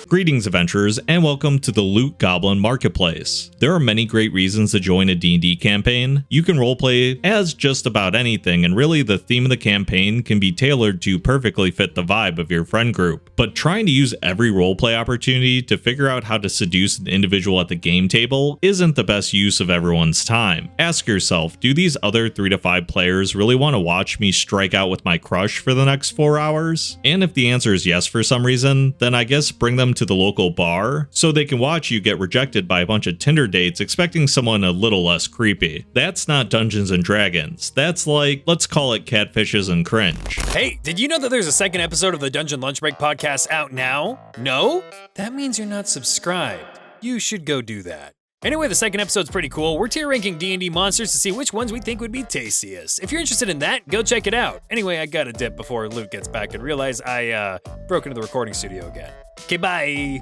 Greetings adventurers, and welcome to the Loot Goblin Marketplace. There are many great reasons to join a D&D campaign. You can roleplay as just about anything, and really the theme of the campaign can be tailored to perfectly fit the vibe of your friend group. But trying to use every roleplay opportunity to figure out how to seduce an individual at the game table isn't the best use of everyone's time. Ask yourself, do these other 3 to 5 players really want to watch me strike out with my crush for the next 4 hours? And if the answer is yes for some reason, then I guess bring them to the local bar so they can watch you get rejected by a bunch of Tinder dates expecting someone a little less creepy. That's not Dungeons and Dragons. That's like, let's call it catfishes and cringe. Hey, did you know that there's a second episode of the Dungeon Lunch Break podcast out now? No? That means you're not subscribed. You should go do that. Anyway, the second episode's pretty cool. We're tier ranking D&D monsters to see which ones we think would be tastiest. If you're interested in that, go check it out. Anyway, I gotta dip before Luke gets back and realize I broke into the recording studio again. Okay, bye.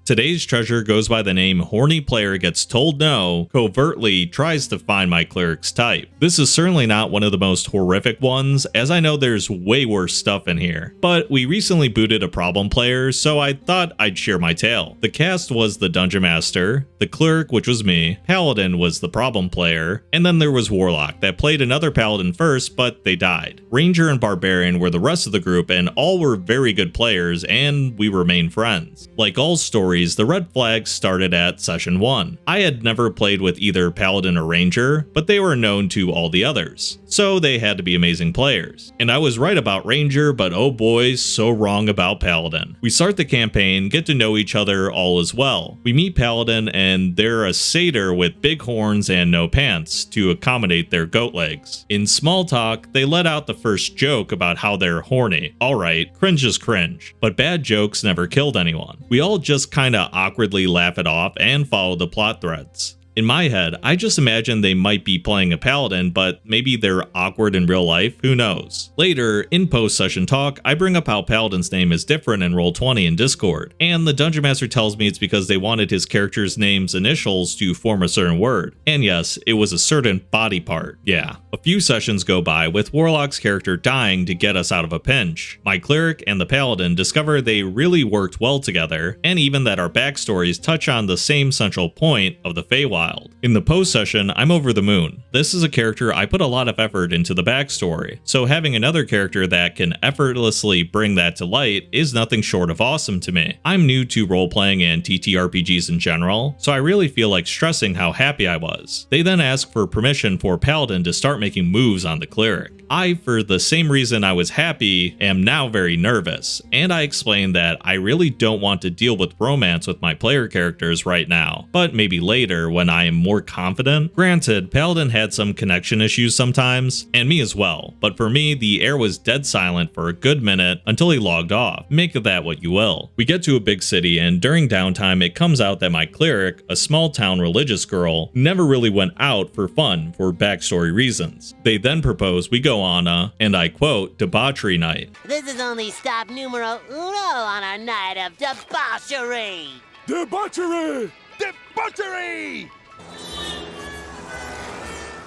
Today's treasure goes by the name Horny Player Gets Told No, covertly tries to find my cleric's type. This is certainly not one of the most horrific ones, as I know there's way worse stuff in here. But we recently booted a problem player, so I thought I'd share my tale. The cast was the Dungeon Master, the Cleric, which was me, Paladin was the problem player, and then there was Warlock that played another Paladin first, but they died. Ranger and Barbarian were the rest of the group, and all were very good players, and we remained friends. Like all stories, the red flags started at session 1. I had never played with either Paladin or Ranger, but they were known to all the others, so they had to be amazing players. And I was right about Ranger, but oh boy, so wrong about Paladin. We start the campaign, get to know each other all as well. We meet Paladin, and they're a satyr with big horns and no pants to accommodate their goat legs. In small talk, they let out the first joke about how they're horny. Alright, cringe is cringe, but bad jokes never killed anyone. We all just kinda awkwardly laugh it off and follow the plot threads. In my head, I just imagine they might be playing a paladin, but maybe they're awkward in real life, who knows. Later, in post-session talk, I bring up how Paladin's name is different in Roll20 in Discord, and the Dungeon Master tells me it's because they wanted his character's name's initials to form a certain word. And yes, it was a certain body part, yeah. A few sessions go by with Warlock's character dying to get us out of a pinch. My Cleric and the Paladin discover they really worked well together, and even that our backstories touch on the same central point of the Feywild. In the post session, I'm over the moon. This is a character I put a lot of effort into the backstory, so having another character that can effortlessly bring that to light is nothing short of awesome to me. I'm new to role-playing and TTRPGs in general, so I really feel like stressing how happy I was. They then ask for permission for Paladin to start making moves on the Cleric. I, for the same reason I was happy, am now very nervous, and I explain that I really don't want to deal with romance with my player characters right now, but maybe later when I am more confident. Granted, Paladin had some connection issues sometimes, and me as well, but for me, the air was dead silent for a good minute until he logged off. Make of that what you will. We get to a big city, and during downtime, it comes out that my Cleric, a small town religious girl, never really went out for fun for backstory reasons. They then propose we go on a, and I quote, debauchery night. This is only stop numero uno on our night of debauchery! Debauchery! Debauchery!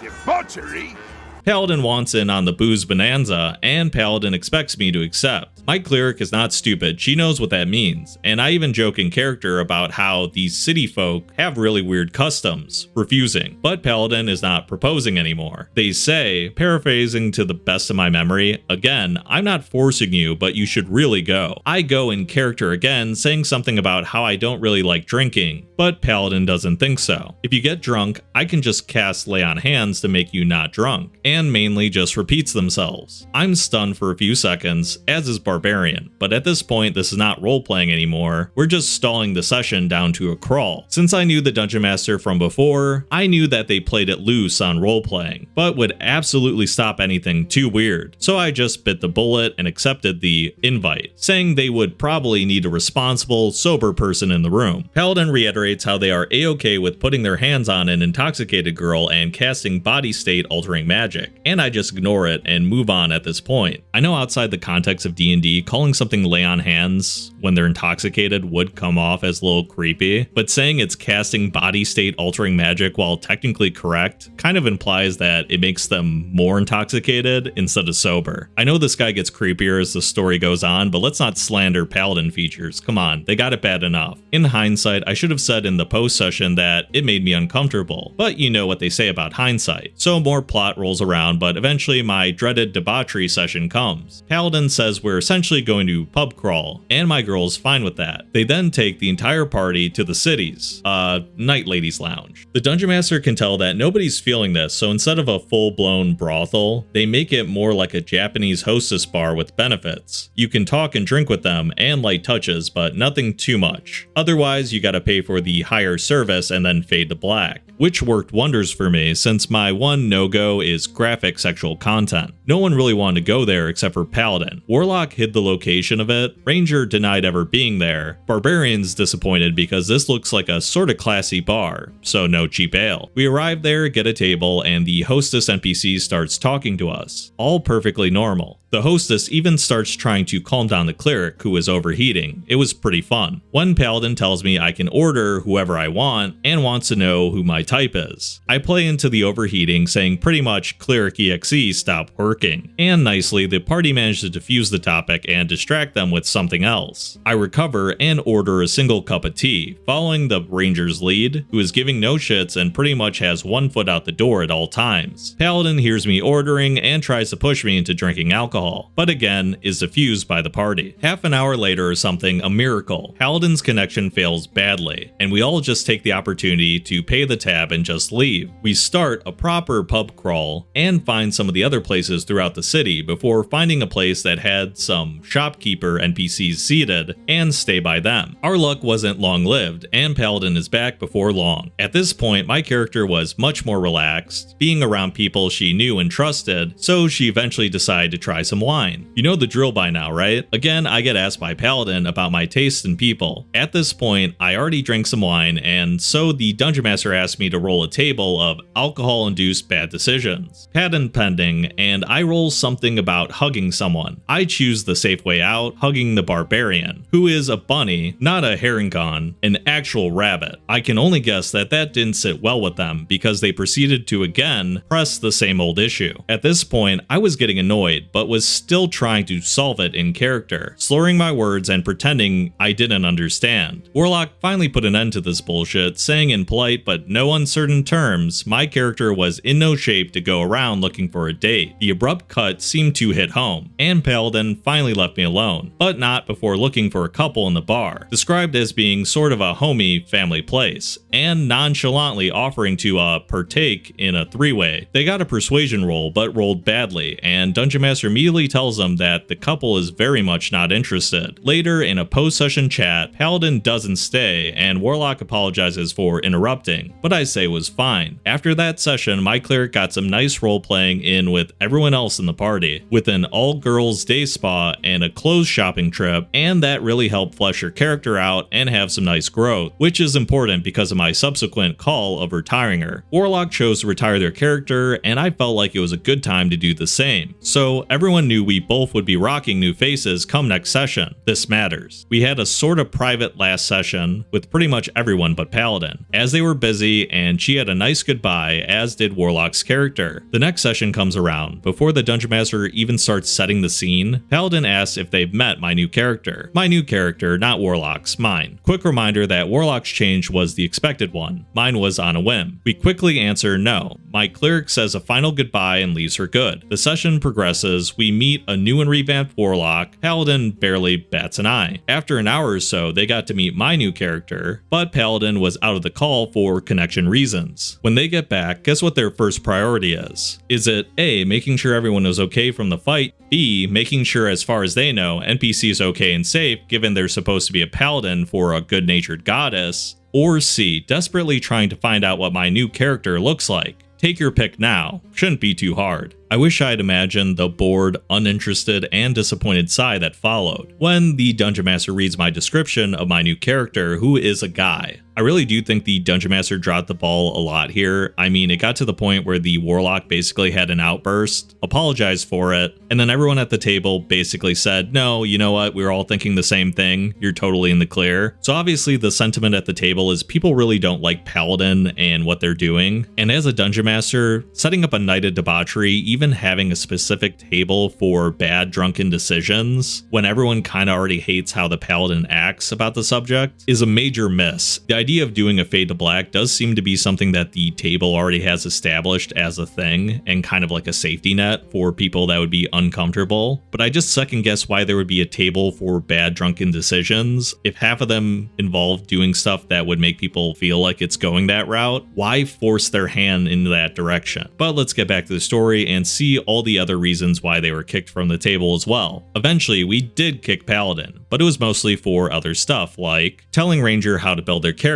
Debauchery? Paladin wants in on the booze bonanza, and Paladin expects me to accept. My Cleric is not stupid, she knows what that means, and I even joke in character about how these city folk have really weird customs, refusing, but Paladin is not proposing anymore. They say, paraphrasing to the best of my memory, again, I'm not forcing you, but you should really go. I go in character again, saying something about how I don't really like drinking, but Paladin doesn't think so. If you get drunk, I can just cast Lay on Hands to make you not drunk, and mainly just repeats themselves. I'm stunned for a few seconds, as is Barbarian, but at this point this is not role-playing anymore, we're just stalling the session down to a crawl. Since I knew the Dungeon Master from before, I knew that they played it loose on role-playing, but would absolutely stop anything too weird, so I just bit the bullet and accepted the invite, saying they would probably need a responsible, sober person in the room. Paladin reiterates how they are a-okay with putting their hands on an intoxicated girl and casting body state altering magic. magic, and I just ignore it and move on at this point. I know outside the context of D&D, calling something lay on hands when they're intoxicated would come off as a little creepy, but saying it's casting body state altering magic while technically correct kind of implies that it makes them more intoxicated instead of sober. I know this guy gets creepier as the story goes on, but let's not slander Paladin features. Come on, they got it bad enough. In hindsight, I should have said in the post session that it made me uncomfortable, but you know what they say about hindsight. So more plot rolls around, but eventually my dreaded debauchery session comes. Paladin says we're essentially going to pub crawl, and my girl's fine with that. They then take the entire party to the city's night ladies lounge. The dungeon master can tell that nobody's feeling this, so instead of a full-blown brothel, they make it more like a Japanese hostess bar with benefits. You can talk and drink with them and light touches, but nothing too much. Otherwise, you gotta pay for the higher service and then fade to black, which worked wonders for me since my one no-go is graphic sexual content. No one really wanted to go there except for Paladin. Warlock hid the location of it, Ranger denied ever being there, Barbarian's disappointed because this looks like a sorta classy bar, so no cheap ale. We arrive there, get a table, and the hostess NPC starts talking to us. All perfectly normal. The hostess even starts trying to calm down the cleric who is overheating. It was pretty fun. One Paladin tells me I can order whoever I want and wants to know who my type is. I play into the overheating, saying pretty much cleric EXE stop working. And nicely, the party managed to defuse the topic and distract them with something else. I recover and order a single cup of tea, following the ranger's lead, who is giving no shits and pretty much has one foot out the door at all times. Paladin hears me ordering and tries to push me into drinking alcohol, but again is diffused by the party. Half an hour later or something, a miracle. Paladin's connection fails badly, and we all just take the opportunity to pay the tab and just leave. We start a proper pub crawl and find some of the other places throughout the city before finding a place that had some shopkeeper NPCs seated and stay by them. Our luck wasn't long lived, and Paladin is back before long. At this point, my character was much more relaxed, being around people she knew and trusted, so she eventually decided to try some wine. You know the drill by now, right? Again, I get asked by Paladin about my taste in people. At this point, I already drank some wine, and so the Dungeon Master asked me to roll a table of alcohol-induced bad decisions. Patent pending, and I roll something about hugging someone. I choose the safe way out, hugging the Barbarian, who is a bunny, not a herringon, an actual rabbit. I can only guess that that didn't sit well with them because they proceeded to again press the same old issue. At this point, I was getting annoyed, but was still trying to solve it in character, slurring my words and pretending I didn't understand. Warlock finally put an end to this bullshit, saying in polite but no uncertain terms, my character was in no shape to go around looking for a date. The abrupt cut seemed to hit home, and Paladin finally left me alone, but not before looking for a couple in the bar, described as being sort of a homey family place, and nonchalantly offering to partake in a three-way. They got a persuasion roll but rolled badly, and Dungeon Master immediately tells them that the couple is very much not interested. Later, in a post-session chat, Paladin doesn't stay, and Warlock apologizes for interrupting, but I say it was fine. After that session, my cleric got some nice role-playing in with everyone else in the party, with an all-girls day spa and a clothes shopping trip, and that really helped flesh your character out and have some nice growth, which is important because of my subsequent call of retiring her. Warlock chose to retire their character, and I felt like it was a good time to do the same. So everyone knew we both would be rocking new faces come next session. This matters. We had a sort of private last session with pretty much everyone but Paladin, as they were busy, and she had a nice goodbye, as did Warlock's character. The next session comes around. Before the Dungeon Master even starts setting the scene, Paladin asks if they've met my new character. My new character, not Warlock's, mine. Quick reminder that Warlock's change was the expected one. Mine was on a whim. We quickly answer no. My cleric says a final goodbye and leaves for good. The session progresses, we meet a new and revamped Warlock. Paladin barely bats an eye. After an hour or so, they got to meet my new character, but Paladin was out of the call for connection reasons. When they get back, guess what their first priority is? Is it A, making sure everyone is okay from the fight, B, making sure as far as they know, NPC is okay and safe given they're supposed to be a paladin for a good-natured goddess, or C, desperately trying to find out what my new character looks like? Take your pick now. Shouldn't be too hard. I wish I'd imagined the bored, uninterested, and disappointed sigh that followed when the Dungeon Master reads my description of my new character, who is a guy. I really do think the Dungeon Master dropped the ball a lot here. I mean, it got to the point where the Warlock basically had an outburst, apologized for it, and then everyone at the table basically said, no, you know what, we were all thinking the same thing, you're totally in the clear. So obviously the sentiment at the table is people really don't like Paladin and what they're doing, and as a Dungeon Master, setting up a night of debauchery, even having a specific table for bad drunken decisions, when everyone kind of already hates how the Paladin acts about the subject, is a major miss. The idea of doing a fade to black does seem to be something that the table already has established as a thing and kind of like a safety net for people that would be uncomfortable, but I just second guess why there would be a table for bad drunken decisions. If half of them involve doing stuff that would make people feel like it's going that route, why force their hand into that direction? But let's get back to the story and see all the other reasons why they were kicked from the table as well. Eventually we did kick Paladin, but it was mostly for other stuff like telling Ranger how to build their character.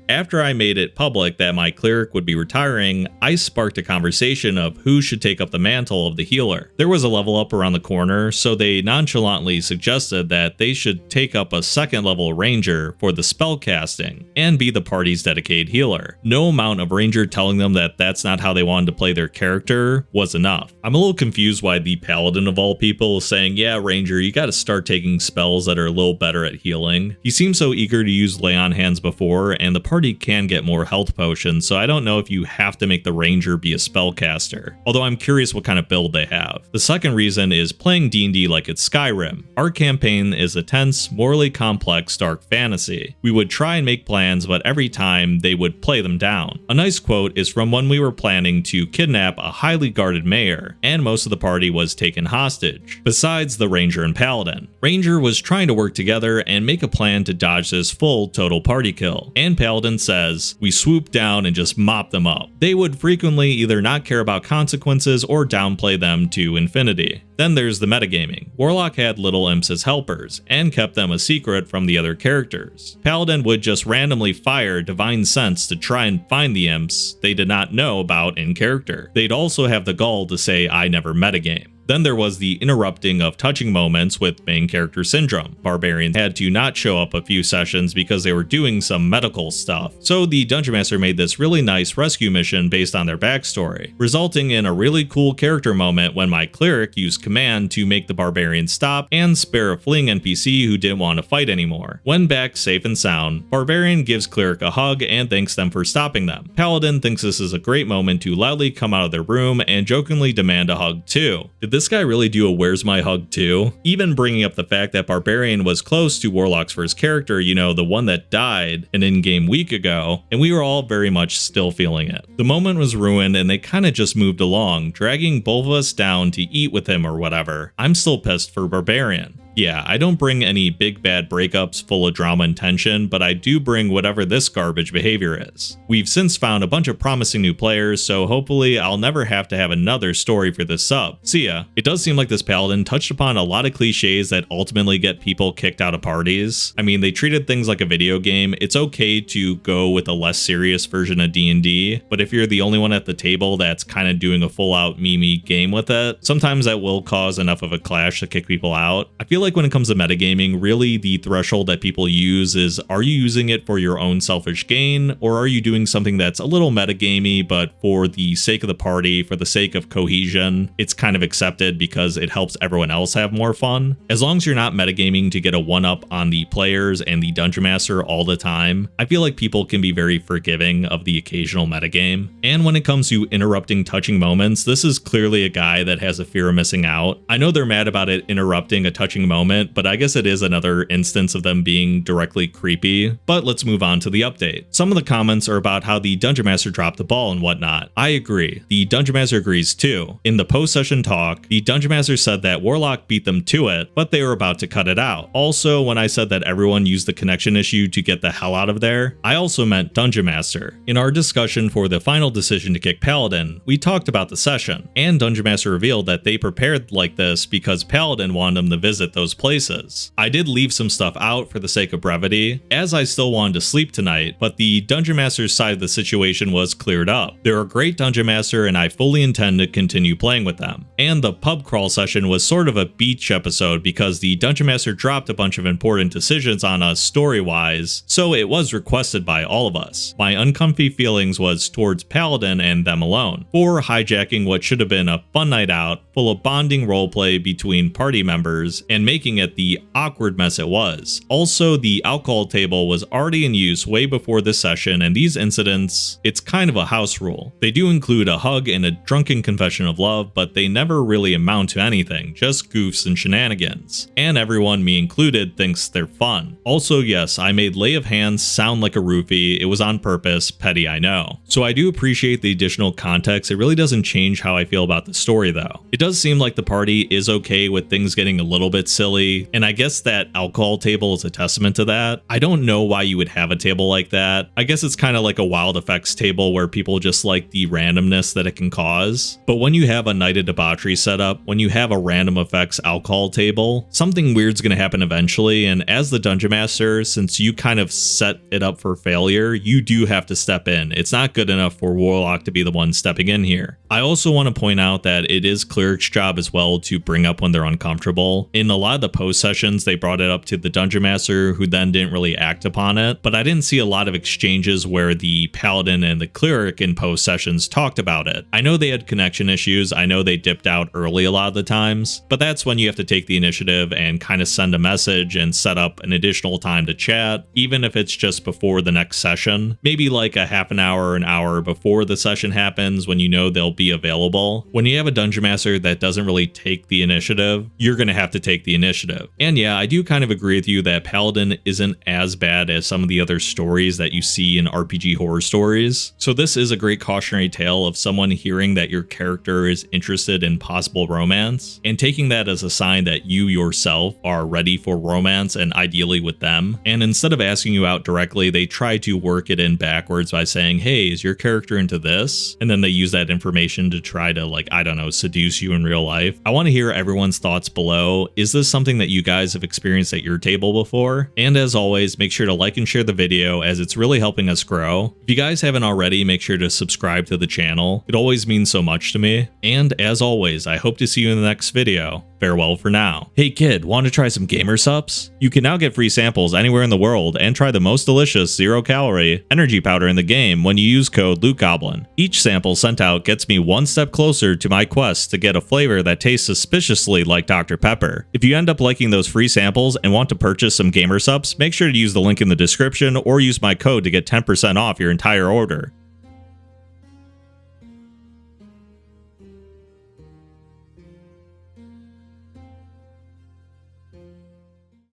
After I made it public that my cleric would be retiring, I sparked a conversation of who should take up the mantle of the healer. There was a level up around the corner, so they nonchalantly suggested that they should take up a second level ranger for the spell casting and be the party's dedicated healer. No amount of ranger telling them that that's not how they wanted to play their character was enough. I'm a little confused why the paladin of all people is saying, yeah, ranger, you gotta start taking spells that are a little better at healing. He seems so eager to use lay on hands before, and the party can get more health potions, so I don't know if you have to make the ranger be a spellcaster, although I'm curious what kind of build they have. The second reason is playing D&D like it's Skyrim. Our campaign is a tense, morally complex dark fantasy. We would try and make plans, but every time they would play them down. A nice quote is from when we were planning to kidnap a highly guarded mayor, and most of the party was taken hostage, besides the ranger and paladin. Ranger was trying to work together and make a plan to dodge this full total party kill, and Paladin says, we swoop down and just mop them up. They would frequently either not care about consequences or downplay them to infinity. Then there's the metagaming. Warlock had little imps as helpers, and kept them a secret from the other characters. Paladin would just randomly fire Divine Sense to try and find the imps they did not know about in character. They'd also have the gall to say, I never metagame. Then there was the interrupting of touching moments with main character syndrome. Barbarians had to not show up a few sessions because they were doing some medical stuff, so the Dungeon Master made this really nice rescue mission based on their backstory, resulting in a really cool character moment when my cleric used command to make the barbarian stop and spare a fleeing NPC who didn't want to fight anymore. When back safe and sound, Barbarian gives cleric a hug and thanks them for stopping them. Paladin thinks this is a great moment to loudly come out of their room and jokingly demand a hug too. Did this guy really do a where's my hug too? Even bringing up the fact that Barbarian was close to Warlock's first character, you know, the one that died an in-game week ago, and we were all very much still feeling it. The moment was ruined and they kind of just moved along, dragging both of us down to eat with him or whatever. I'm still pissed for Barbarian. Yeah, I don't bring any big bad breakups full of drama and tension, but I do bring whatever this garbage behavior is. We've since found a bunch of promising new players, so hopefully I'll never have to have another story for this sub. See ya. It does seem like this paladin touched upon a lot of cliches that ultimately get people kicked out of parties. I mean, they treated things like a video game. It's okay to go with a less serious version of D&D, but if you're the only one at the table that's kind of doing a full out meme game with it, sometimes that will cause enough of a clash to kick people out. I feel like when it comes to metagaming, really the threshold that people use is, are you using it for your own selfish gain, or are you doing something that's a little metagamey, but for the sake of the party, for the sake of cohesion, it's kind of accepted because it helps everyone else have more fun? As long as you're not metagaming to get a one-up on the players and the Dungeon Master all the time, I feel like people can be very forgiving of the occasional metagame. And when it comes to interrupting touching moments, this is clearly a guy that has a fear of missing out. I know they're mad about it interrupting a touching moment, but I guess it is another instance of them being directly creepy. But let's move on to the update. Some of the comments are about how the Dungeon Master dropped the ball and whatnot. I agree. The Dungeon Master agrees too. In the post-session talk, the Dungeon Master said that Warlock beat them to it, but they were about to cut it out. Also, when I said that everyone used the connection issue to get the hell out of there, I also meant Dungeon Master. In our discussion for the final decision to kick Paladin, we talked about the session, and Dungeon Master revealed that they prepared like this because Paladin wanted them to visit those those places. I did leave some stuff out for the sake of brevity, as I still wanted to sleep tonight, but the Dungeon Master's side of the situation was cleared up. They're a great Dungeon Master and I fully intend to continue playing with them. And the pub crawl session was sort of a beach episode because the Dungeon Master dropped a bunch of important decisions on us story-wise, so it was requested by all of us. My uncomfy feelings was towards Paladin and them alone, for hijacking what should have been a fun night out, full of bonding roleplay between party members, and making it the awkward mess it was. Also, the alcohol table was already in use way before this session, and these incidents, it's kind of a house rule. They do include a hug and a drunken confession of love, but they never really amount to anything, just goofs and shenanigans. And everyone, me included, thinks they're fun. Also, yes, I made Lay of Hands sound like a roofie. It was on purpose, petty I know. So I do appreciate the additional context. It really doesn't change how I feel about the story though. It does seem like the party is okay with things getting a little bit silly, and I guess that alcohol table is a testament to that. I don't know why you would have a table like that. I guess it's kind of like a wild effects table where people just like the randomness that it can cause. But when you have a night of debauchery set up, when you have a random effects alcohol table, something weird's gonna happen eventually, and as the Dungeon Master, since you kind of set it up for failure, you do have to step in. It's not good enough for Warlock to be the one stepping in here. I also want to point out that it is Cleric's job as well to bring up when they're uncomfortable. In a lot of the post sessions, they brought it up to the Dungeon Master, who then didn't really act upon it, but I didn't see a lot of exchanges where the Paladin and the Cleric in post sessions talked about it. I know they had connection issues, I know they dipped out early a lot of the times, but that's when you have to take the initiative and kind of send a message and set up an additional time to chat, even if it's just before the next session. Maybe like a half an hour or an hour before the session happens when you know they'll be available. When you have a Dungeon Master that doesn't really take the initiative, you're going to have to take the initiative. And yeah, I do kind of agree with you that Paladin isn't as bad as some of the other stories that you see in RPG horror stories. So this is a great cautionary tale of someone hearing that your character is interested in possible romance and taking that as a sign that you yourself are ready for romance and ideally with them. And instead of asking you out directly, they try to work it in backwards by saying, hey, is your character into this? And then they use that information to try to, like, I don't know, seduce you in real life. I want to hear everyone's thoughts below. Is this something that you guys have experienced at your table before? And as always, make sure to like and share the video as it's really helping us grow. If you guys haven't already, make sure to subscribe to the channel. It always means so much to me. And as always, I hope to see you in the next video. Farewell for now. Hey kid, want to try some gamer Supps? You can now get free samples anywhere in the world and try the most delicious 0-calorie energy powder in the game when you use code LootGoblin. Each sample sent out gets me one step closer to my quest to get a flavor that tastes suspiciously like Dr. Pepper. If you end up liking those free samples and want to purchase some gamer Supps, make sure to use the link in the description or use my code to get 10% off your entire order.